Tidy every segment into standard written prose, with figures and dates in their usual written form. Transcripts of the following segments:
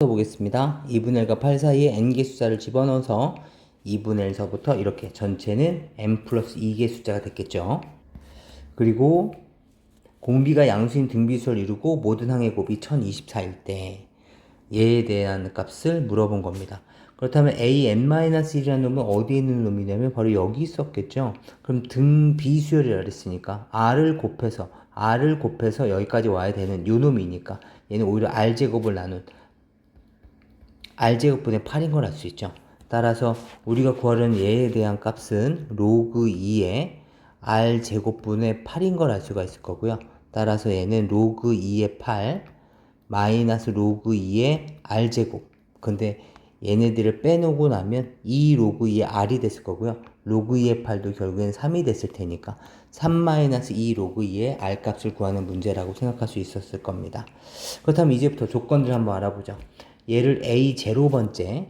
보겠습니다. 2분의 1과 8 사이에 n개 숫자를 집어넣어서 2분의 1서부터 이렇게 전체는 n 플러스 2개 숫자가 됐겠죠. 그리고 공비가 양수인 등비수를 이루고 모든 항의 곱이 1024일 때 얘에 대한 값을 물어본 겁니다. 그렇다면 an-1이라는 놈은 어디에 있는 놈이냐면 바로 여기 있었겠죠. 그럼 등비수열이라 그랬으니까 r을 곱해서 여기까지 와야 되는 요 놈이니까 얘는 오히려 r제곱을 나눈 r제곱분의 8인 걸 알 수 있죠. 따라서 우리가 구하려는 얘에 대한 값은 로그 2의 r제곱분의 8인 걸 알 수가 있을 거고요. 따라서 얘는 로그 2의 8 마이너스 로그 2의 r제곱. 근데 얘네들을 빼놓고 나면 2 로그 2의 r이 됐을 거고요. 로그 2의 8도 결국엔 3이 됐을 테니까 3 마이너스 2 로그 2의 r 값을 구하는 문제라고 생각할 수 있었을 겁니다. 그렇다면 이제부터 조건들 한번 알아보죠. 얘를 a0번째,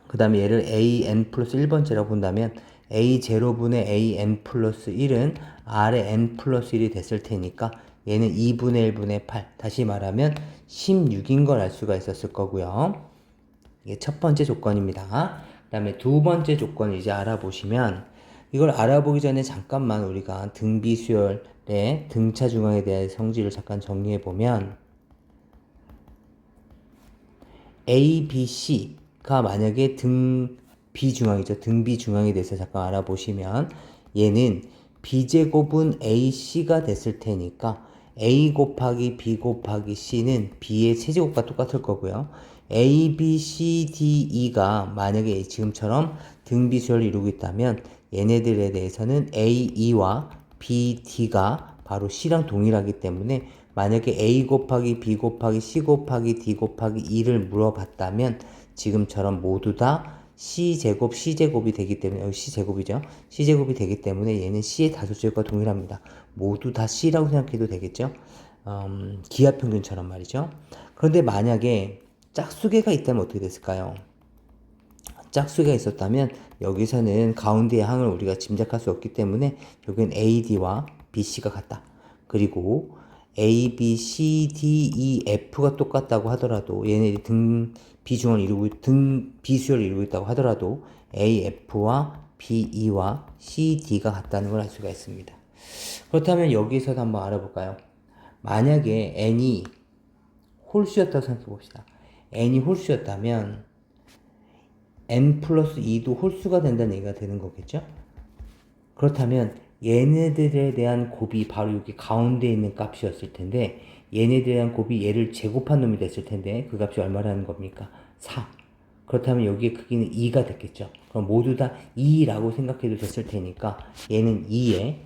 그 다음에 얘를 an 플러스 1번째라고 본다면 a0분의 an 플러스 1은 r의 n 플러스 1이 됐을 테니까 얘는 2분의 1분의 8, 다시 말하면 16인 걸 알 수가 있었을 거고요. 이게 첫 번째 조건입니다. 그 다음에 두 번째 조건을 이제 알아보시면, 이걸 알아보기 전에 잠깐만 우리가 등비수열의 등차 중앙에 대한 성질을 잠깐 정리해 보면, A, B, C가 만약에 등비중앙이죠. 등비중앙에 대해서 잠깐 알아보시면 얘는 B제곱은 AC가 됐을 테니까 A 곱하기 B 곱하기 C는 B의 세제곱과 똑같을 거고요. A, B, C, D, E가 만약에 지금처럼 등비수열을 이루고 있다면 얘네들에 대해서는 A, E와 B, D가 바로 C랑 동일하기 때문에 만약에 A 곱하기 B 곱하기 C 곱하기 D 곱하기 2를 물어봤다면 지금처럼 모두 다 C제곱, C제곱이 되기 때문에, 여기 C제곱이죠. C제곱이 되기 때문에 얘는 C의 다소제곱과 동일합니다. 모두 다 C라고 생각해도 되겠죠. 기하평균처럼 말이죠. 그런데 만약에 짝수개가 있다면 어떻게 됐을까요? 짝수개가 있었다면 여기서는 가운데의 항을 우리가 짐작할 수 없기 때문에 여기는 AD와 BC가 같다. 그리고 A, B, C, D, E, F가 똑같다고 하더라도 얘네들이 비수열을 이루고 있다고 하더라도 A, F와 B, E와 C, D가 같다는 걸 알 수가 있습니다. 그렇다면 여기서도 한번 알아볼까요? 만약에 N이 홀수였다고 생각해 봅시다. N이 홀수였다면 N 플러스 2도 홀수가 된다는 얘기가 되는 거겠죠? 그렇다면 얘네들에 대한 곱이 바로 여기 가운데 있는 값이었을 텐데 얘네들에 대한 곱이 얘를 제곱한 놈이 됐을 텐데 그 값이 얼마라는 겁니까? 4. 그렇다면 여기에 크기는 2가 됐겠죠. 그럼 모두 다 2라고 생각해도 됐을 테니까 얘는 2에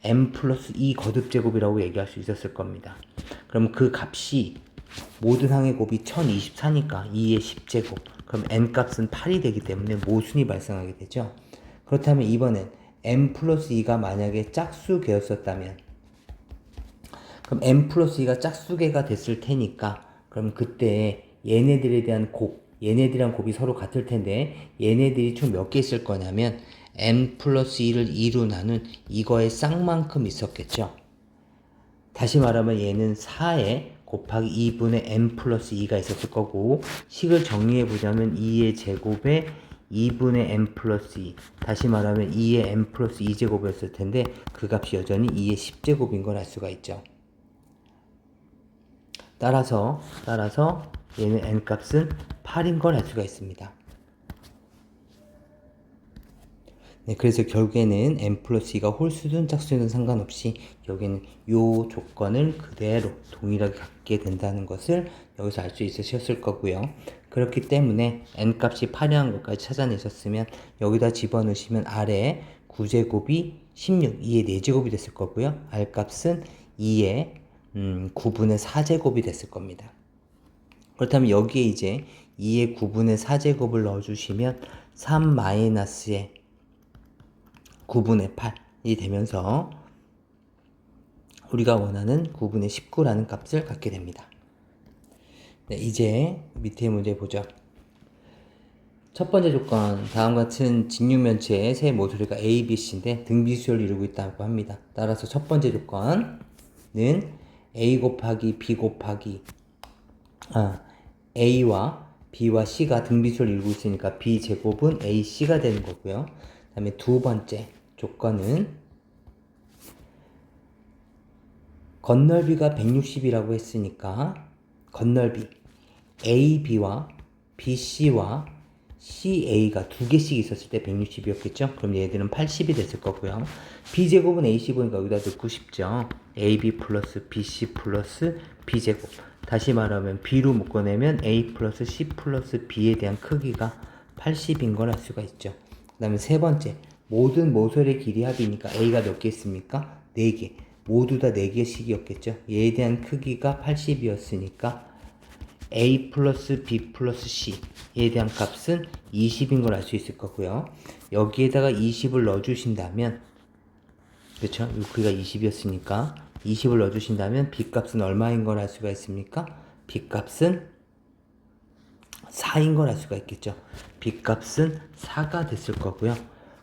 m 플러스 2 거듭제곱이라고 얘기할 수 있었을 겁니다. 그럼 그 값이 모든 항의 곱이 1024니까 2의 10제곱. 그럼 n 값은 8이 되기 때문에 모순이 발생하게 되죠. 그렇다면 이번엔 m 플러스 2가 만약에 짝수개였었다면 그럼 m 플러스 2가 짝수개가 됐을 테니까 그럼 그때 얘네들에 대한 얘네들이랑 곱이 서로 같을 텐데 얘네들이 총 몇 개 있을 거냐면 n 플러스 2를 2로 나눈 이거의 쌍만큼 있었겠죠. 다시 말하면 얘는 4에 곱하기 2분의 n 플러스 2가 있었을 거고 식을 정리해 보자면 2의 제곱에 2분의 n 플러스 2 다시 말하면 2의 n 플러스 2제곱이었을 텐데 그 값이 여전히 2의 10제곱인 걸 알 수가 있죠. 따라서 얘는 n 값은 8인 걸 알 수가 있습니다. 네, 그래서 결국에는 n 플러스 2가 홀수든 짝수든 상관없이 여기는 요 조건을 그대로 동일하게 갖게 된다는 것을 여기서 알 수 있으셨을 거고요. 그렇기 때문에 n 값이 8이라는 것까지 찾아내셨으면 여기다 집어넣으시면 r의 9제곱이 16, 2의 4제곱이 됐을 거고요. r 값은 2의 9분의 4제곱이 됐을 겁니다. 그렇다면 여기에 이제 2의 9분의 4제곱을 넣어주시면 3 마이너스의 9분의 8이 되면서 우리가 원하는 9분의 19라는 값을 갖게 됩니다. 네, 이제 밑에 문제 보죠. 첫 번째 조건, 다음과 같은 직육면체의 세 모서리가 A, B, C인데 등비수열을 이루고 있다고 합니다. 따라서 첫 번째 조건은 A 곱하기 B 곱하기 A와 B와 C가 등비수를 이루고 있으니까 B제곱은 AC가 되는 거고요. 그 다음에 두 번째 조건은 건널비가 160이라고 했으니까 건널비 AB와 BC와 CA가 두 개씩 있었을 때 160이었겠죠? 그럼 얘들은 80이 됐을 거고요. B제곱은 AC 보니까 여기다 넣고 싶죠? AB 플러스 BC 플러스 B제곱. 다시 말하면 B로 묶어내면 A 플러스 C 플러스 B에 대한 크기가 80인 걸 알 수가 있죠. 그 다음에 세 번째, 모든 모서리의 길이 합이니까 A가 몇 개 있습니까? 4개. 모두 다 4개씩이었겠죠. 얘에 대한 크기가 80이었으니까 A 플러스 B 플러스 C에 대한 값은 20인 걸 알 수 있을 거고요. 여기에다가 20을 넣어주신다면, 그렇죠? 이 크기가 20이었으니까 20을 넣어주신다면 B 값은 얼마인 걸 알 수가 있습니까? B 값은 4인 걸 알 수가 있겠죠. B 값은 4가 됐을 거고요.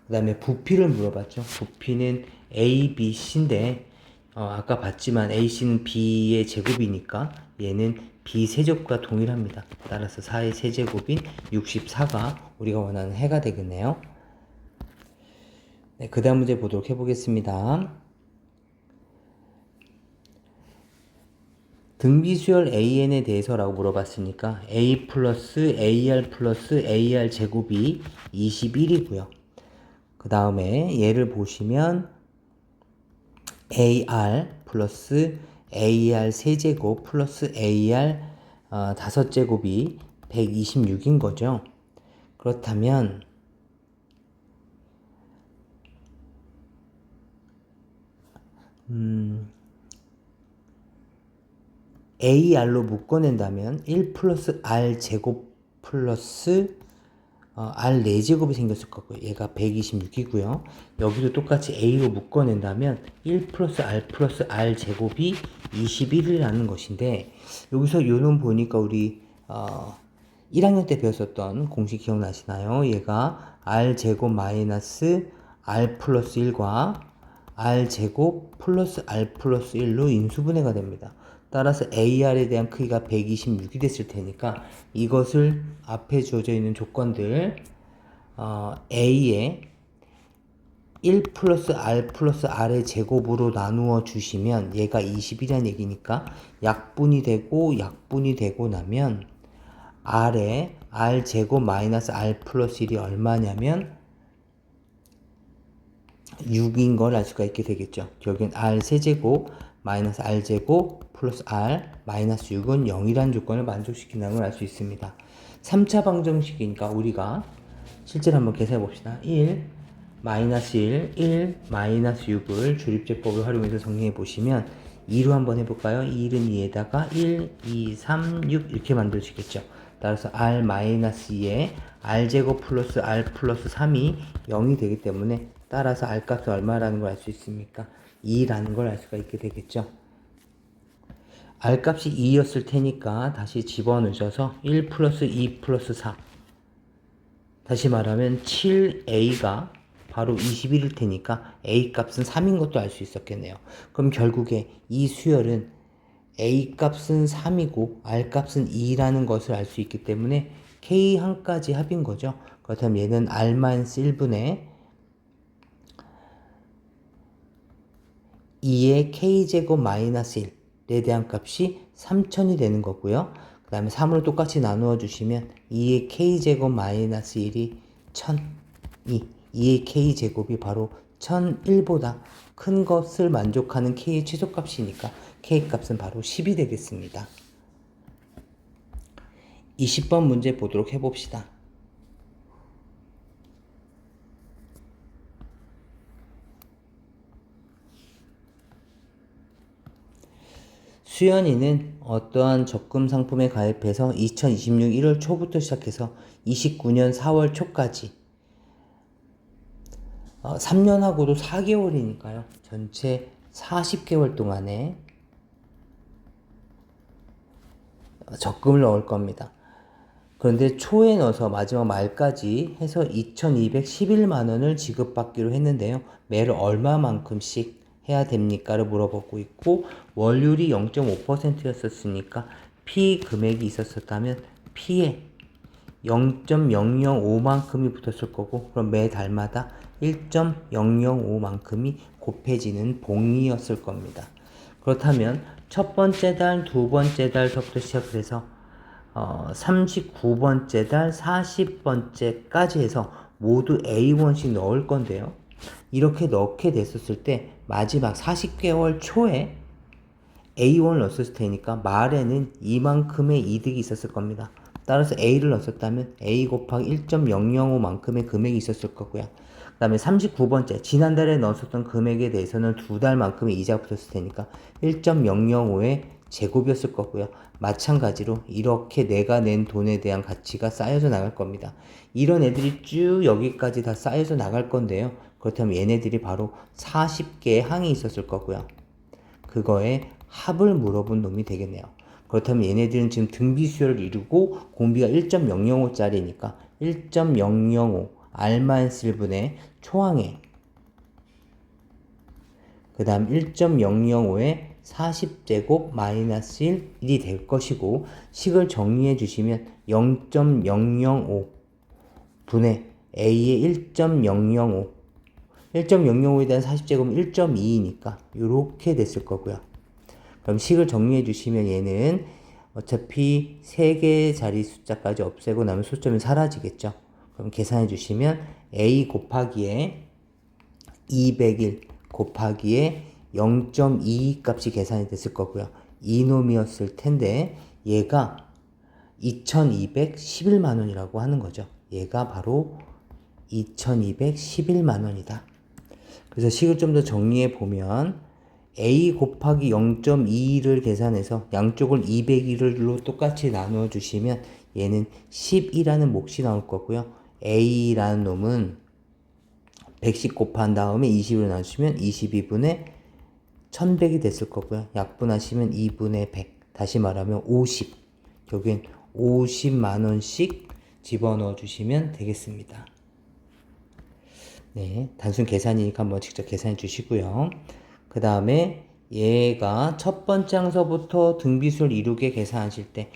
그 다음에 부피를 물어봤죠. 부피는 A, B, C인데 아까 봤지만 AC는 B의 제곱이니까 얘는 B 세제곱과 동일합니다. 따라서 4의 세제곱인 64가 우리가 원하는 해가 되겠네요. 네, 그 다음 문제 보도록 해보겠습니다. 등비수열 AN에 대해서라고 물어봤으니까 A 플러스 AR 플러스 AR 제곱이 21이고요. 그 다음에 얘를 보시면 AR 플러스 AR 세제곱 플러스 AR 5제곱이 126인 거죠. 그렇다면 AR로 묶어낸다면 1 플러스 R 제곱 플러스 R 4제곱이 생겼을 거고요. 얘가 126이고요. 여기도 똑같이 A로 묶어낸다면 1 플러스 R 제곱이 21이라는 것인데, 여기서 요놈 보니까 우리 1학년 때 배웠었던 공식 기억나시나요? 얘가 R 제곱 마이너스 R 플러스 1과 R 제곱 플러스 R 플러스 1로 인수분해가 됩니다. 따라서 AR에 대한 크기가 126이 됐을 테니까 이것을 앞에 주어져 있는 조건들 A에 1 플러스 R 플러스 R의 제곱으로 나누어 주시면 얘가 20이라는 얘기니까 약분이 되고 나면 R에 R 제곱 마이너스 R 플러스 1이 얼마냐면 6인 걸 알 수가 있게 되겠죠. 여긴 R 세제곱 마이너스 R 제곱 플러스 R 마이너스 6은 0이라는 조건을 만족시킨다는 걸 알 수 있습니다. 3차 방정식이니까 우리가 실제로 한번 계산해 봅시다. 1 마이너스 1 마이너스 6을 조립제법을 활용해서 정리해 보시면 2로 한번 해볼까요? 1은 2에다가 1, 2, 3, 6 이렇게 만들어지겠죠. 따라서 R 마이너스 2에 R제곱 플러스 R 플러스 3이 0이 되기 때문에 따라서 R 값은 얼마라는 걸 알 수 있습니까? 2라는 걸 알 수가 있게 되겠죠. R 값이 2였을 테니까 다시 집어넣으셔서 1 플러스 2 플러스 4 다시 말하면 7A가 바로 21일 테니까 A 값은 3인 것도 알 수 있었겠네요. 그럼 결국에 이 수열은 A 값은 3이고 R 값은 2라는 것을 알 수 있기 때문에 K 한까지 합인 거죠. 그렇다면 얘는 R-1분의 2의 K제곱 마이너스 1에 대한 값이 3000이 되는 거고요. 그 다음에 3으로 똑같이 나누어 주시면 2의 K제곱 마이너스 1이 1002 2의 K제곱이 바로 1001보다 큰 것을 만족하는 K의 최소값이니까 K 값은 바로 10이 되겠습니다. 20번 문제 보도록 해봅시다. 수연이는 어떠한 적금 상품에 가입해서 2026 1월 초부터 시작해서 29년 4월 초까지 3년하고도 4개월이니까요. 전체 40개월 동안에 적금을 넣을 겁니다. 그런데 초에 넣어서 마지막 말까지 해서 2211만 원을 지급받기로 했는데요. 매일 얼마만큼씩 해야 됩니까?를 물어보고 있고, 월율이 0.5%였었으니까 P 금액이 있었다면 P에 0.005만큼이 붙었을 거고, 그럼 매달마다 1.005만큼이 곱해지는 봉이었을 겁니다. 그렇다면 첫 번째 달, 두 번째 달부터 시작을 해서 39번째 달, 40번째까지 해서 모두 A1씩 넣을 건데요. 이렇게 넣게 됐었을 때 마지막 40개월 초에 A1을 넣었을 테니까 말에는 이만큼의 이득이 있었을 겁니다. 따라서 A를 넣었다면 A 곱하기 1.005만큼의 금액이 있었을 거고요. 그 다음에 39번째 지난달에 넣었던 금액에 대해서는 두 달만큼의 이자가 붙었을 테니까 1.005의 제곱이었을 거고요. 마찬가지로 이렇게 내가 낸 돈에 대한 가치가 쌓여져 나갈 겁니다. 이런 애들이 쭉 여기까지 다 쌓여져 나갈 건데요. 그렇다면 얘네들이 바로 40개의 항이 있었을 거고요. 그거에 합을 물어본 놈이 되겠네요. 그렇다면 얘네들은 지금 등비수열을 이루고 공비가 1.005짜리니까 1.005 R-1분의 초항에 그 다음 1.005의 40제곱 마이너스 1이 될 것이고, 식을 정리해 주시면 0.005 분의 A의 1.005 1.005에 대한 40제곱은 1.2이니까 이렇게 됐을 거고요. 그럼 식을 정리해 주시면 얘는 어차피 3개의 자리 숫자까지 없애고 나면 소점이 사라지겠죠. 그럼 계산해 주시면 A 곱하기에 201 곱하기에 0.2 값이 계산이 됐을 거고요. 이놈이었을 텐데 얘가 2211만원이라고 하는 거죠. 얘가 바로 2211만원이다. 그래서 식을 좀 더 정리해 보면 A 곱하기 0.2를 계산해서 양쪽을 201로 똑같이 나누어 주시면 얘는 10이라는 몫이 나올 거고요. A라는 놈은 110 곱한 다음에 20으로 나누시면 22분의 1100이 됐을 거고요. 약분하시면 2분의 100. 다시 말하면 50. 여긴 50만원씩 집어넣어 주시면 되겠습니다. 네, 단순 계산이니까 한번 직접 계산해 주시고요. 그 다음에 얘가 첫 번째 항서부터 등비수를 이루게 계산하실 때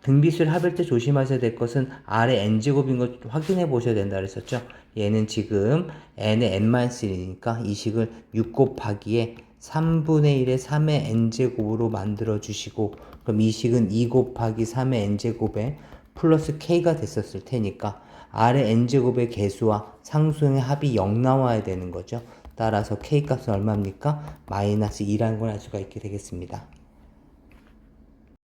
등비수를 합일 때 조심하셔야 될 것은 아래 n제곱인 거 확인해 보셔야 된다 그랬었죠. 얘는 지금 n의 n-1이니까 이 식을 6 곱하기에 3분의 1의 3의 n제곱으로 만들어 주시고, 그럼 이 식은 2 곱하기 3의 n제곱에 플러스 k가 됐었을 테니까 아래 n제곱의 개수와 상수의 합이 0 나와야 되는 거죠. 따라서 k 값은 얼마입니까? 마이너스 2라는 걸 알 수가 있게 되겠습니다.